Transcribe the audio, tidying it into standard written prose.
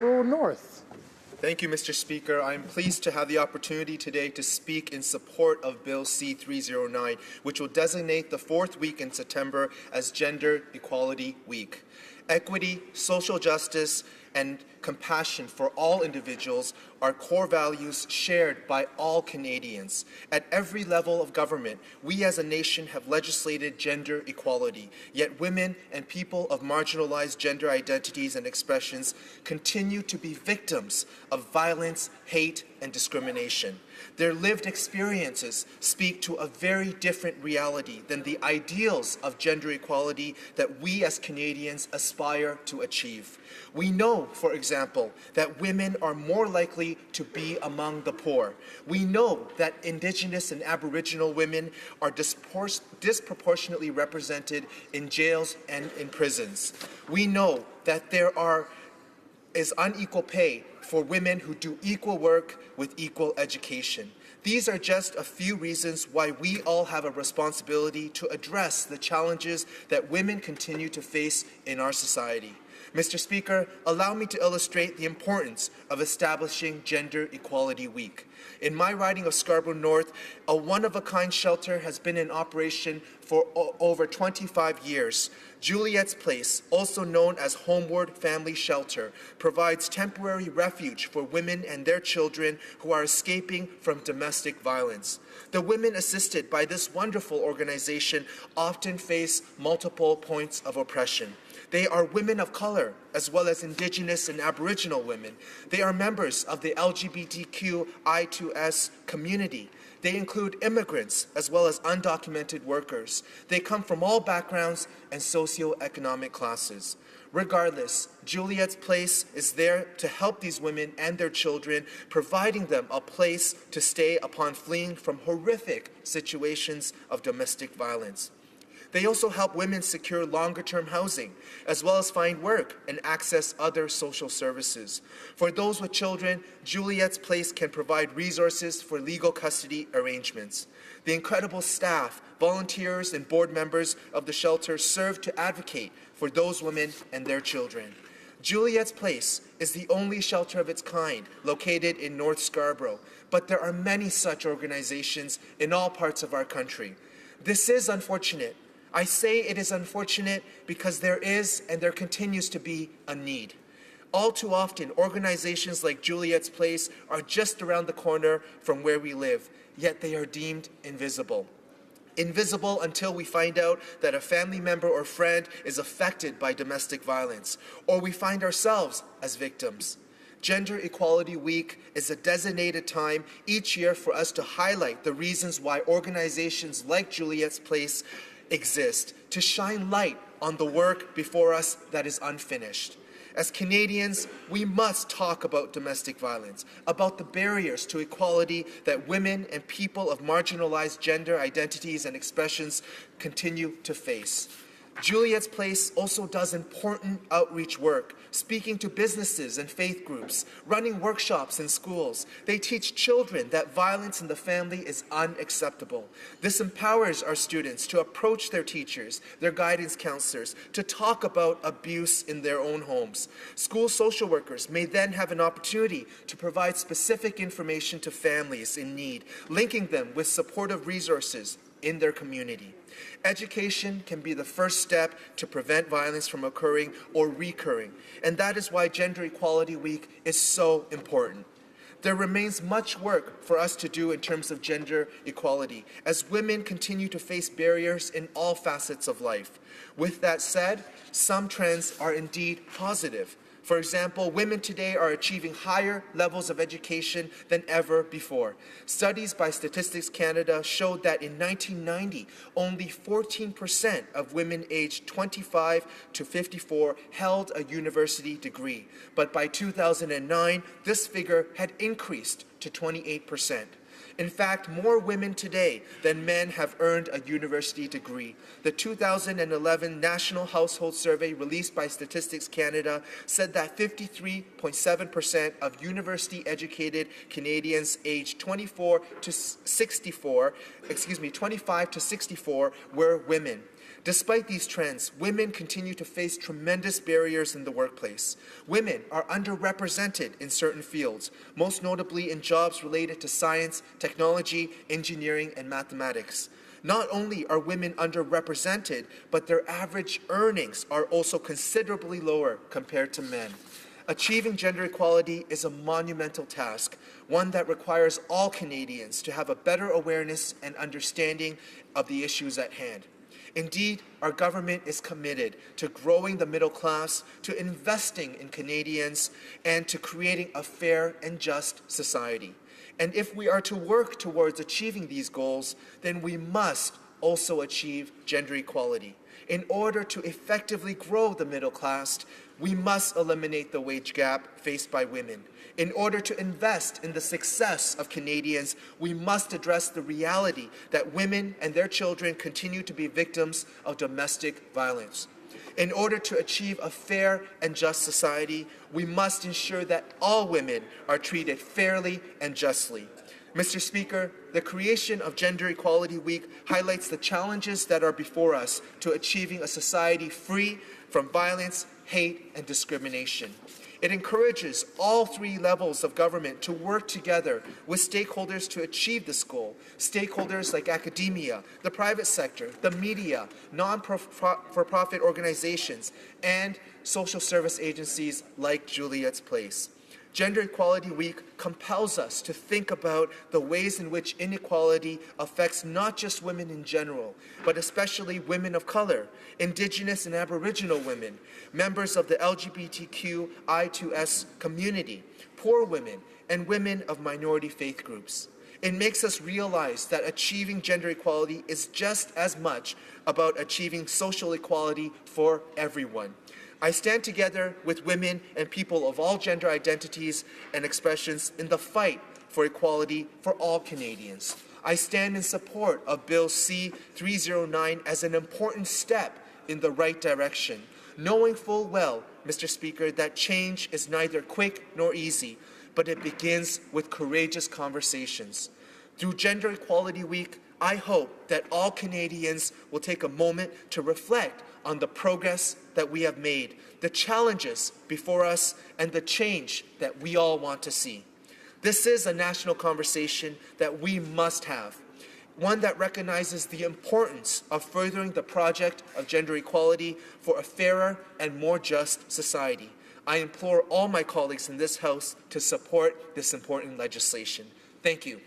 North. Thank you, Mr. Speaker. I am pleased to have the opportunity today to speak in support of Bill C-309, which will designate the fourth week in September as Gender Equality Week. Equity, social justice, and compassion for all individuals are core values shared by all Canadians. At every level of government, we as a nation have legislated gender equality, yet women and people of marginalized gender identities and expressions continue to be victims of violence, hate, and discrimination. Their lived experiences speak to a very different reality than the ideals of gender equality that we as Canadians aspire to achieve. We know, for example, that women are more likely to be among the poor. We know that Indigenous and Aboriginal women are disproportionately represented in jails and in prisons. We know that there is unequal pay for women who do equal work with equal education. These are just a few reasons why we all have a responsibility to address the challenges that women continue to face in our society. Mr. Speaker, allow me to illustrate the importance of establishing Gender Equality Week. In my riding of Scarborough North, a one-of-a-kind shelter has been in operation for over 25 years. Juliet's Place, also known as Homeward Family Shelter, provides temporary refuge for women and their children who are escaping from domestic violence. The women assisted by this wonderful organization often face multiple points of oppression. They are women of color, as well as Indigenous and Aboriginal women. They are members of the LGBTQI2S community. They include immigrants, as well as undocumented workers. They come from all backgrounds and socioeconomic classes. Regardless, Juliet's Place is there to help these women and their children, providing them a place to stay upon fleeing from horrific situations of domestic violence. They also help women secure longer-term housing, as well as find work and access other social services. For those with children, Juliet's Place can provide resources for legal custody arrangements. The incredible staff, volunteers, and board members of the shelter serve to advocate for those women and their children. Juliet's Place is the only shelter of its kind located in North Scarborough, but there are many such organizations in all parts of our country. This is unfortunate. I say it is unfortunate because there is and there continues to be a need. All too often, organizations like Juliet's Place are just around the corner from where we live, yet they are deemed invisible. Invisible until we find out that a family member or friend is affected by domestic violence, or we find ourselves as victims. Gender Equality Week is a designated time each year for us to highlight the reasons why organizations like Juliet's Place exist, to shine light on the work before us that is unfinished. As Canadians, we must talk about domestic violence, about the barriers to equality that women and people of marginalized gender identities and expressions continue to face. Juliet's Place also does important outreach work, speaking to businesses and faith groups, running workshops in schools. They teach children that violence in the family is unacceptable. This empowers our students to approach their teachers, their guidance counselors, to talk about abuse in their own homes. School social workers may then have an opportunity to provide specific information to families in need, linking them with supportive resources in their community. Education can be the first step to prevent violence from occurring or recurring, and that is why Gender Equality Week is so important. There remains much work for us to do in terms of gender equality, as women continue to face barriers in all facets of life. With that said, some trends are indeed positive. For example, women today are achieving higher levels of education than ever before. Studies by Statistics Canada showed that in 1990, only 14% of women aged 25 to 54 held a university degree. But by 2009, this figure had increased to 28%. In fact, more women today than men have earned a university degree. The 2011 National Household Survey released by Statistics Canada said that 53.7% of university-educated Canadians aged 25 to 64 were women. Despite these trends, women continue to face tremendous barriers in the workplace. Women are underrepresented in certain fields, most notably in jobs related to science, technology, engineering, and mathematics. Not only are women underrepresented, but their average earnings are also considerably lower compared to men. Achieving gender equality is a monumental task, one that requires all Canadians to have a better awareness and understanding of the issues at hand. Indeed, our government is committed to growing the middle class, to investing in Canadians, and to creating a fair and just society. And if we are to work towards achieving these goals, then we must also achieve gender equality. In order to effectively grow the middle class, we must eliminate the wage gap faced by women. In order to invest in the success of Canadians, we must address the reality that women and their children continue to be victims of domestic violence. In order to achieve a fair and just society, we must ensure that all women are treated fairly and justly. Mr. Speaker, the creation of Gender Equality Week highlights the challenges that are before us to achieving a society free from violence, hate, and discrimination. It encourages all three levels of government to work together with stakeholders to achieve this goal. Stakeholders like academia, the private sector, the media, non-for-profit organizations, and social service agencies like Juliet's Place. Gender Equality Week compels us to think about the ways in which inequality affects not just women in general, but especially women of color, Indigenous and Aboriginal women, members of the LGBTQI2S community, poor women, and women of minority faith groups. It makes us realize that achieving gender equality is just as much about achieving social equality for everyone. I stand together with women and people of all gender identities and expressions in the fight for equality for all Canadians. I stand in support of Bill C-309 as an important step in the right direction, knowing full well, Mr. Speaker, that change is neither quick nor easy, but it begins with courageous conversations. Through Gender Equality Week, I hope that all Canadians will take a moment to reflect on the progress that we have made, the challenges before us, and the change that we all want to see. This is a national conversation that we must have, one that recognizes the importance of furthering the project of gender equality for a fairer and more just society. I implore all my colleagues in this House to support this important legislation. Thank you.